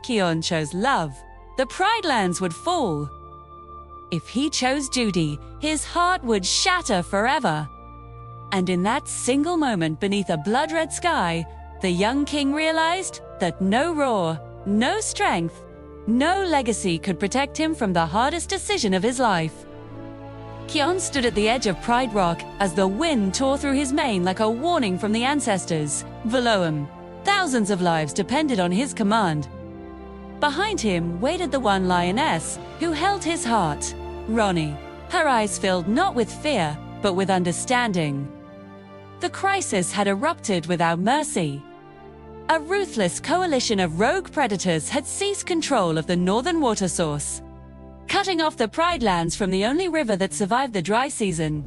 Kion chose love, the Pride Lands would fall. If he chose duty, his heart would shatter forever. And in that single moment beneath a blood-red sky, the young king realized that no roar, no strength, no legacy could protect him from the hardest decision of his life. Kion stood at the edge of Pride Rock as the wind tore through his mane like a warning from the ancestors. Below him, thousands of lives depended on his command. Behind him waited the one lioness who held his heart, Ronnie, her eyes filled not with fear, but with understanding. The crisis had erupted without mercy. A ruthless coalition of rogue predators had seized control of the northern water source, cutting off the Pride Lands from the only river that survived the dry season.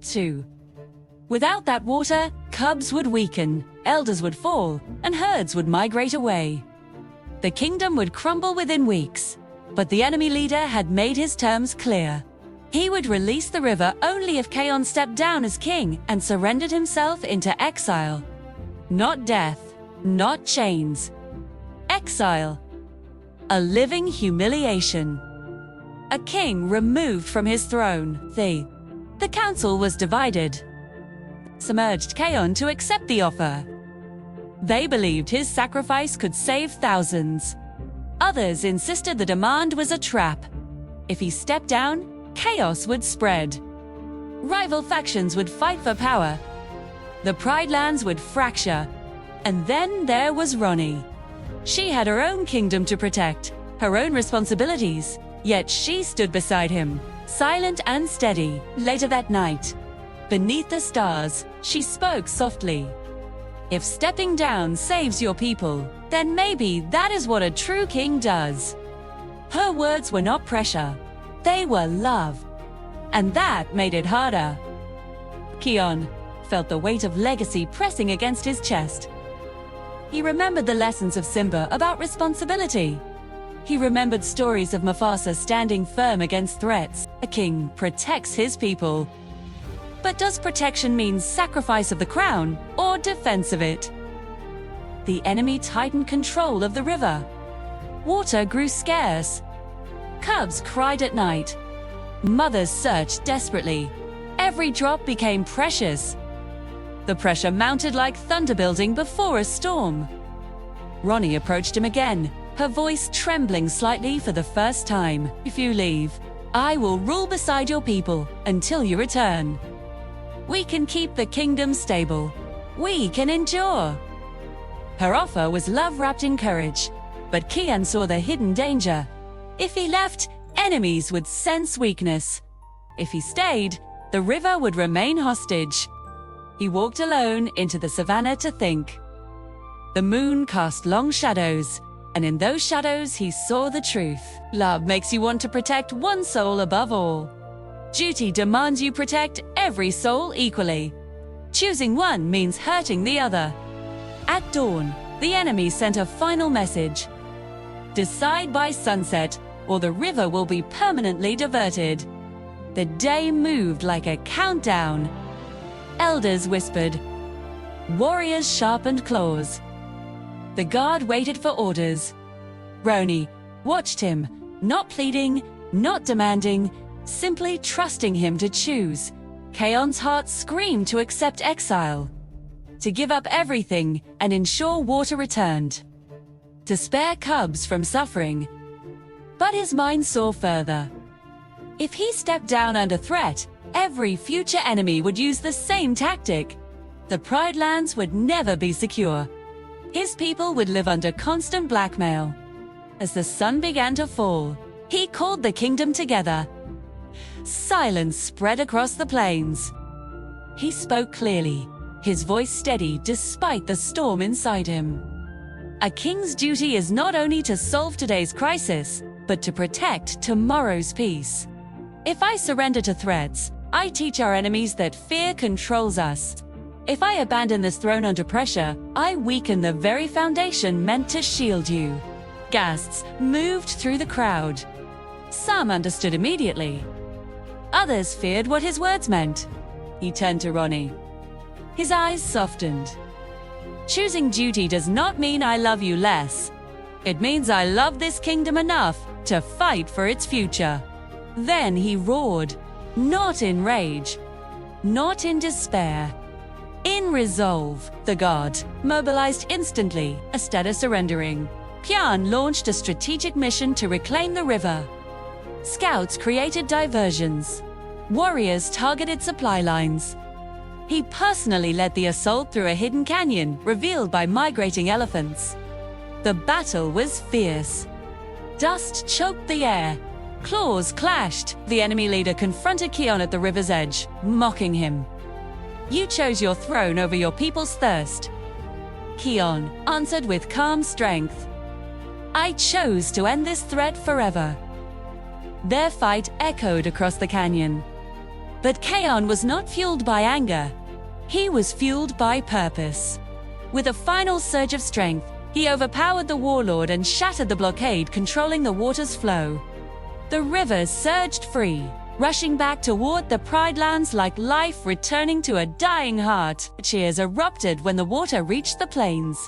2. Without that water, cubs would weaken, elders would fall, and herds would migrate away. The kingdom would crumble within weeks, but the enemy leader had made his terms clear. He would release the river only if Kion stepped down as king and surrendered himself into exile. Not death, not chains. Exile. A living humiliation. A king removed from his throne. The council was divided. Some urged Kion to accept the offer. They believed his sacrifice could save thousands. Others insisted the demand was a trap. If he stepped down, chaos would spread. Rival factions would fight for power. The Pride Lands would fracture. And then there was Ronnie. She had her own kingdom to protect, her own responsibilities, yet she stood beside him, silent and steady. Later that night, beneath the stars, she spoke softly. If stepping down saves your people, then maybe that is what a true king does. Her words were not pressure. They were love. And that made it harder. Kion felt the weight of legacy pressing against his chest. He remembered the lessons of Simba about responsibility. He remembered stories of Mufasa standing firm against threats. A king protects his people. But does protection mean sacrifice of the crown or defense of it? The enemy tightened control of the river. Water grew scarce. Cubs cried at night. Mothers searched desperately. Every drop became precious. The pressure mounted like thunder building before a storm. Ronnie approached him again, her voice trembling slightly for the first time. If you leave, I will rule beside your people until you return. We can keep the kingdom stable. We can endure. Her offer was love wrapped in courage, but Kion saw the hidden danger. If he left, enemies would sense weakness. If he stayed, the river would remain hostage. He walked alone into the savannah to think. The moon cast long shadows, and in those shadows he saw the truth. Love makes you want to protect one soul above all. Duty demands you protect every soul equally. Choosing one means hurting the other. At dawn, the enemy sent a final message. Decide by sunset, or the river will be permanently diverted. The day moved like a countdown. Elders whispered. Warriors sharpened claws. The guard waited for orders. Ronnie watched him, not pleading, not demanding, simply trusting him to choose. Kion's heart screamed to accept exile, to give up everything and ensure water returned, to spare cubs from suffering. But his mind saw further. If he stepped down under threat, every future enemy would use the same tactic. The Pride Lands would never be secure. His people would live under constant blackmail. As the sun began to fall, he called the kingdom together. Silence spread across the plains. He spoke clearly, his voice steady despite the storm inside him. A king's duty is not only to solve today's crisis, but to protect tomorrow's peace. If I surrender to threats, I teach our enemies that fear controls us. If I abandon this throne under pressure, I weaken the very foundation meant to shield you. Gasps moved through the crowd. Some understood immediately. Others feared what his words meant. He turned to Ronnie. His eyes softened. Choosing duty does not mean I love you less. It means I love this kingdom enough to fight for its future." Then he roared, not in rage, not in despair, in resolve. The god mobilized instantly, instead of surrendering. Kion launched a strategic mission to reclaim the river. Scouts created diversions. Warriors targeted supply lines. He personally led the assault through a hidden canyon revealed by migrating elephants. The battle was fierce. Dust choked the air. Claws clashed. The enemy leader confronted Kion at the river's edge, mocking him. "You chose your throne over your people's thirst." Kion answered with calm strength, "I chose to end this threat forever." Their fight echoed across the canyon. But Kion was not fueled by anger. He was fueled by purpose. With a final surge of strength, he overpowered the warlord and shattered the blockade controlling the water's flow. The river surged free, rushing back toward the Pride Lands like life returning to a dying heart. Cheers erupted when the water reached the plains.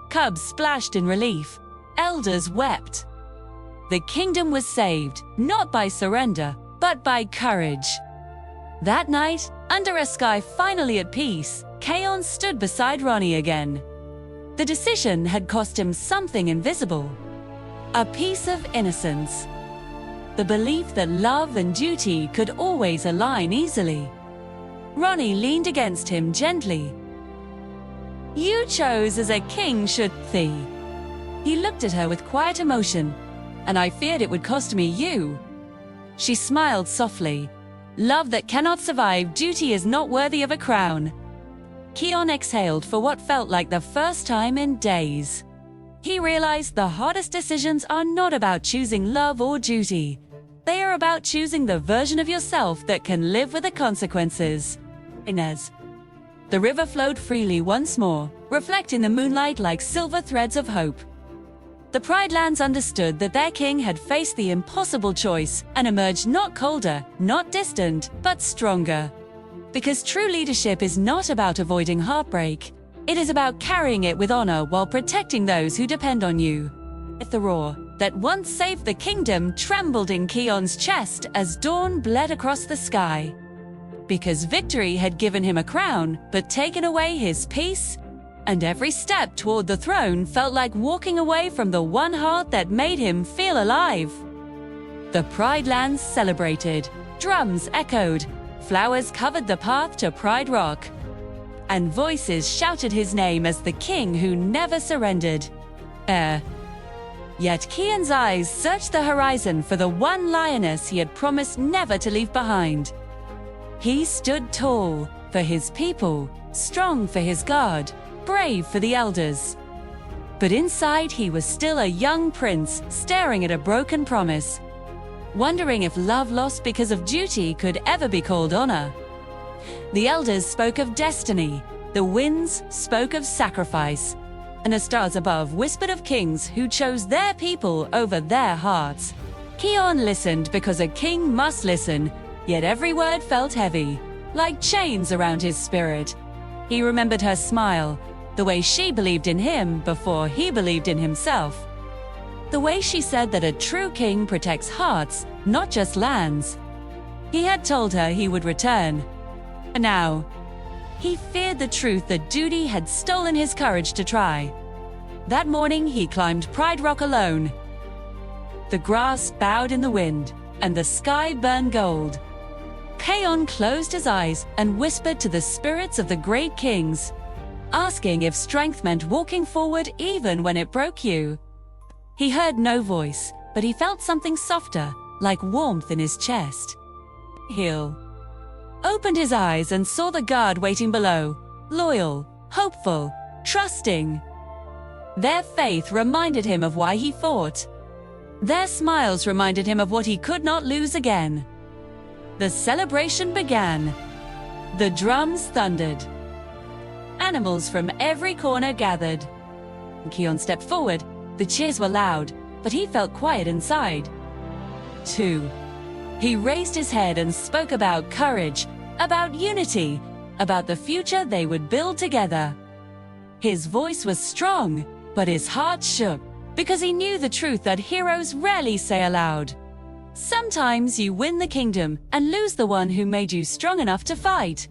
Cubs splashed in relief. Elders wept. The kingdom was saved, not by surrender, but by courage. That night, under a sky finally at peace, Kion stood beside Ronnie again. The decision had cost him something invisible. A piece of innocence. The belief that love and duty could always align easily. Ronnie leaned against him gently. "You chose as a king should thee." He looked at her with quiet emotion. "And I feared it would cost me you." She smiled softly. "Love that cannot survive duty is not worthy of a crown." Kion exhaled for what felt like the first time in days. He realized the hardest decisions are not about choosing love or duty. They are about choosing the version of yourself that can live with the consequences. Inez. The river flowed freely once more, reflecting the moonlight like silver threads of hope. The Pride Lands understood that their king had faced the impossible choice and emerged not colder, not distant, but stronger. Because true leadership is not about avoiding heartbreak. It is about carrying it with honor while protecting those who depend on you. The roar that once saved the kingdom trembled in Kion's chest as dawn bled across the sky. Because victory had given him a crown, but taken away his peace, and every step toward the throne felt like walking away from the one heart that made him feel alive. The Pride Lands celebrated. Drums echoed. Flowers covered the path to Pride Rock. And voices shouted his name as the king who never surrendered. Yet Kion's eyes searched the horizon for the one lioness he had promised never to leave behind. He stood tall for his people, strong for his god, brave for the elders. But inside he was still a young prince staring at a broken promise, wondering if love lost because of duty could ever be called honor. The elders spoke of destiny, the winds spoke of sacrifice, and the stars above whispered of kings who chose their people over their hearts. Kion listened because a king must listen, yet every word felt heavy, like chains around his spirit. He remembered her smile, the way she believed in him before he believed in himself. The way she said that a true king protects hearts, not just lands. He had told her he would return. And now, he feared the truth that duty had stolen his courage to try. That morning, he climbed Pride Rock alone. The grass bowed in the wind, and the sky burned gold. Kion closed his eyes and whispered to the spirits of the great kings, asking if strength meant walking forward even when it broke you. He heard no voice, but he felt something softer, like warmth in his chest. Heal. Opened his eyes and saw the guard waiting below, loyal, hopeful, trusting. Their faith reminded him of why he fought. Their smiles reminded him of what he could not lose again. The celebration began. The drums thundered. Animals from every corner gathered. Kion stepped forward. The cheers were loud, but he felt quiet inside. 2. He raised his head and spoke about courage, about unity, about the future they would build together. His voice was strong, but his heart shook. because he knew the truth that heroes rarely say aloud. Sometimes you win the kingdom and lose the one who made you strong enough to fight.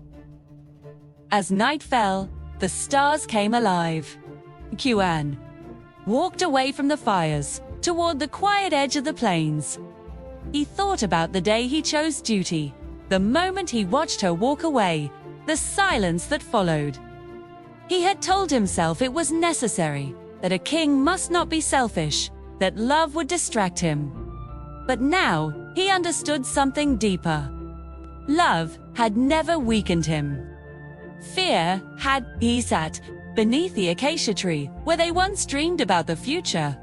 As night fell, the stars came alive. Kion walked away from the fires, toward the quiet edge of the plains. He thought about the day he chose duty, the moment he watched her walk away, the silence that followed. He had told himself it was necessary, that a king must not be selfish, that love would distract him. But now he understood something deeper. Love had never weakened him. Fear had. He sat beneath the acacia tree where they once dreamed about the future.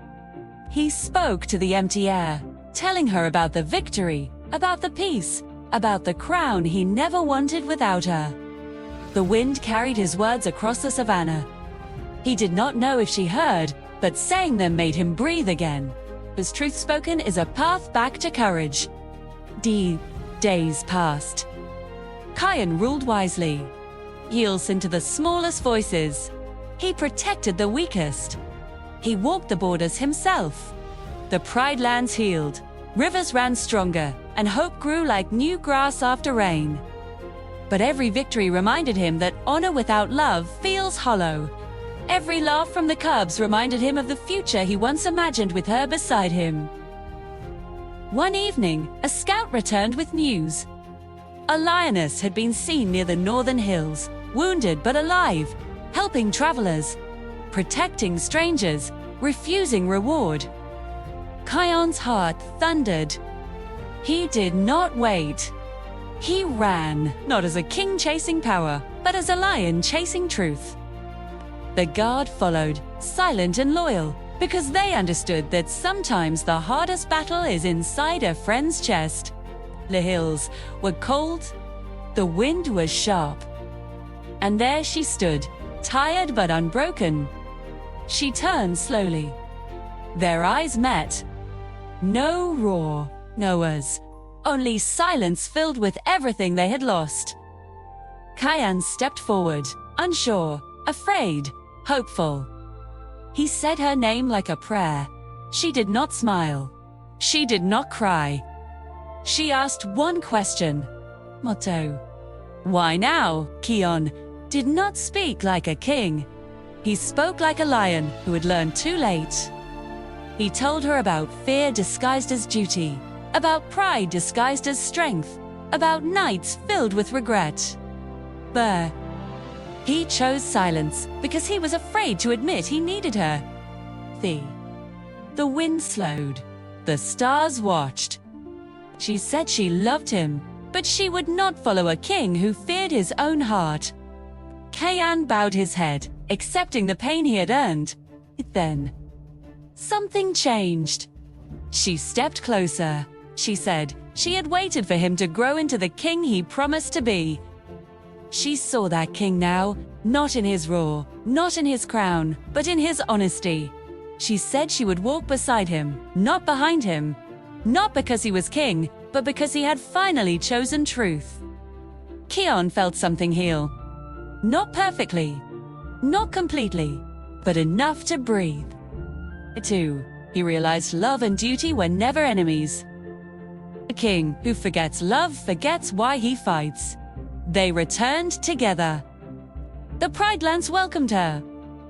He spoke to the empty air, telling her about the victory, about the peace, about the crown he never wanted without her. The wind carried his words across the savannah. He did not know if she heard, but saying them made him breathe again. As truth spoken is a path back to courage. Days passed. Kion ruled wisely. He listened to the smallest voices. He protected the weakest. He walked the borders himself. The Pride lands healed, rivers ran stronger, and hope grew like new grass after rain. But every victory reminded him that honor without love feels hollow. Every laugh from the cubs reminded him of the future he once imagined with her beside him. One evening, a scout returned with news. A lioness had been seen near the northern hills, wounded but alive, helping travelers, protecting strangers, refusing reward. Kion's heart thundered. He did not wait. He ran, not as a king chasing power, but as a lion chasing truth. The guard followed, silent and loyal, because they understood that sometimes the hardest battle is inside a friend's chest. The hills were cold, the wind was sharp. And there she stood, tired but unbroken. She turned slowly. Their eyes met. No roar, no words, only silence filled with everything they had lost. Kion stepped forward, unsure, afraid, hopeful. He said her name like a prayer. She did not smile. She did not cry. She asked one question. Motto. Why now? Kion did not speak like a king. He spoke like a lion who had learned too late. He told her about fear disguised as duty, about pride disguised as strength, about nights filled with regret. But he chose silence because he was afraid to admit he needed her. The wind slowed. The stars watched. She said she loved him, but she would not follow a king who feared his own heart. Kion bowed his head, accepting the pain he had earned. Then, something changed. She stepped closer. She said she had waited for him to grow into the king he promised to be. She saw that king now, not in his roar, not in his crown, but in his honesty. She said she would walk beside him, not behind him. Not because he was king, but because he had finally chosen truth. Kion felt something heal. Not perfectly, not completely, but enough to breathe. Too, he realized love and duty were never enemies. A king who forgets love forgets why he fights. They returned together. The Pride lands welcomed her.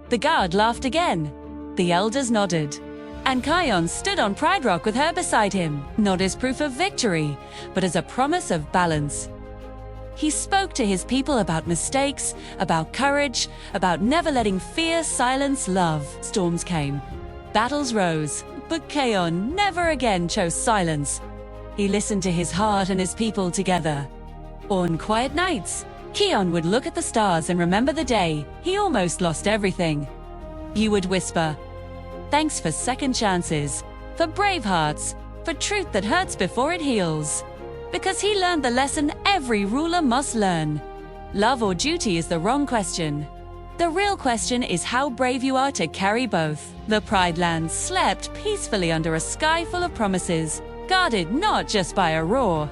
The guard laughed again. The elders nodded. And Kion stood on Pride Rock with her beside him, not as proof of victory, but as a promise of balance. He spoke to his people about mistakes, about courage, about never letting fear silence love. Storms came. Battles rose, but Kion never again chose silence. He listened to his heart and his people together. On quiet nights, Kion would look at the stars and remember the day he almost lost everything. He would whisper, "Thanks for second chances, for brave hearts, for truth that hurts before it heals." Because he learned the lesson every ruler must learn. Love or duty is the wrong question. The real question is how brave you are to carry both. The Pride lands slept peacefully under a sky full of promises, guarded not just by a roar,